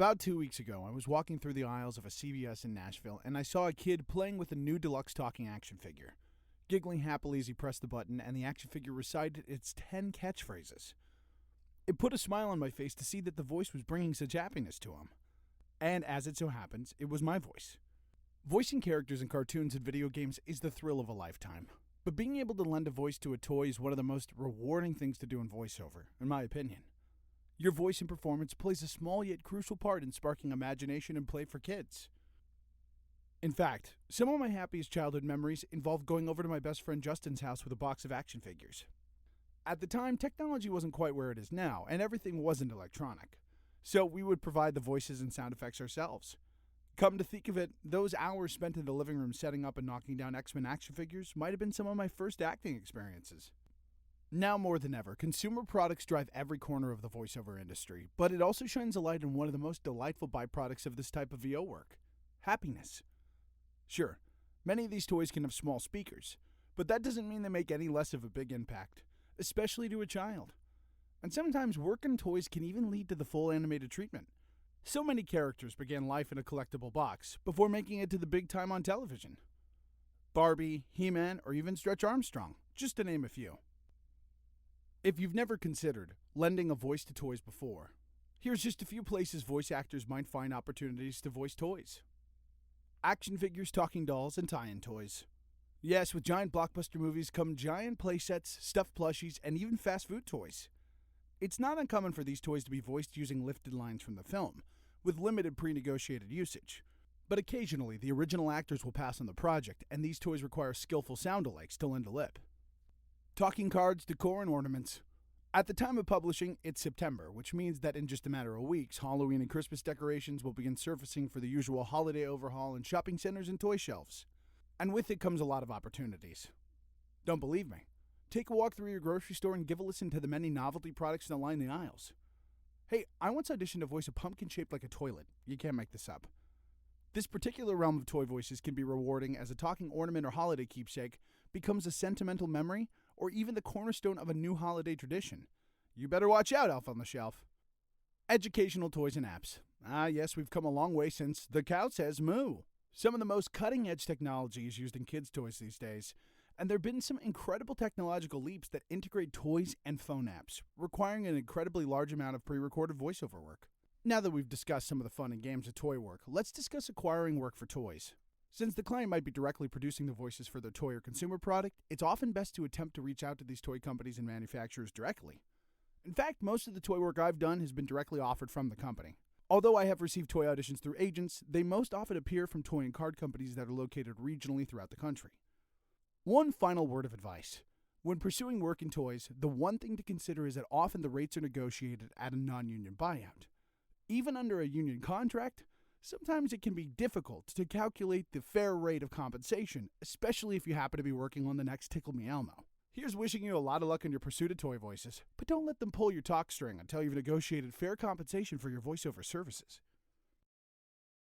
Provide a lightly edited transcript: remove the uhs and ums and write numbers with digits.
About 2 weeks ago, I was walking through the aisles of a CVS in Nashville, and I saw a kid playing with a new deluxe talking action figure. Giggling happily as he pressed the button, and the action figure recited its 10 catchphrases. It put a smile on my face to see that the voice was bringing such happiness to him. And as it so happens, it was my voice. Voicing characters in cartoons and video games is the thrill of a lifetime. But being able to lend a voice to a toy is one of the most rewarding things to do in voiceover, in my opinion. Your voice and performance plays a small yet crucial part in sparking imagination and play for kids. In fact, some of my happiest childhood memories involved going over to my best friend Justin's house with a box of action figures. At the time, technology wasn't quite where it is now, and everything wasn't electronic. So we would provide the voices and sound effects ourselves. Come to think of it, those hours spent in the living room setting up and knocking down X-Men action figures might have been some of my first acting experiences. Now more than ever, consumer products drive every corner of the voiceover industry, but it also shines a light on one of the most delightful byproducts of this type of VO work: happiness. Sure, many of these toys can have small speakers, but that doesn't mean they make any less of a big impact, especially to a child. And sometimes working toys can even lead to the full animated treatment. So many characters began life in a collectible box before making it to the big time on television. Barbie, He-Man, or even Stretch Armstrong, just to name a few. If you've never considered lending a voice to toys before, here's just a few places voice actors might find opportunities to voice toys. Action figures, talking dolls, and tie-in toys. Yes, with giant blockbuster movies come giant playsets, stuffed plushies, and even fast food toys. It's not uncommon for these toys to be voiced using lifted lines from the film, with limited pre-negotiated usage. But occasionally, the original actors will pass on the project, and these toys require skillful sound-alikes to lend a lip. Talking cards, decor, and ornaments. At the time of publishing, it's September, which means that in just a matter of weeks, Halloween and Christmas decorations will begin surfacing for the usual holiday overhaul in shopping centers and toy shelves. And with it comes a lot of opportunities. Don't believe me? Take a walk through your grocery store and give a listen to the many novelty products that line the aisles. Hey, I once auditioned to voice a pumpkin shaped like a toilet. You can't make this up. This particular realm of toy voices can be rewarding as a talking ornament or holiday keepsake becomes a sentimental memory or even the cornerstone of a new holiday tradition. You better watch out, Elf on the Shelf. Educational toys and apps. Ah, yes, we've come a long way since the cow says moo. Some of the most cutting-edge technology is used in kids' toys these days, and there have been some incredible technological leaps that integrate toys and phone apps, requiring an incredibly large amount of pre-recorded voiceover work. Now that we've discussed some of the fun and games of toy work, let's discuss acquiring work for toys. Since the client might be directly producing the voices for their toy or consumer product, it's often best to attempt to reach out to these toy companies and manufacturers directly. In fact, most of the toy work I've done has been directly offered from the company. Although I have received toy auditions through agents, they most often appear from toy and card companies that are located regionally throughout the country. One final word of advice. When pursuing work in toys, the one thing to consider is that often the rates are negotiated at a non-union buyout. Even under a union contract, sometimes it can be difficult to calculate the fair rate of compensation, especially if you happen to be working on the next Tickle Me Elmo. Here's wishing you a lot of luck in your pursuit of toy voices, but don't let them pull your talk string until you've negotiated fair compensation for your voiceover services.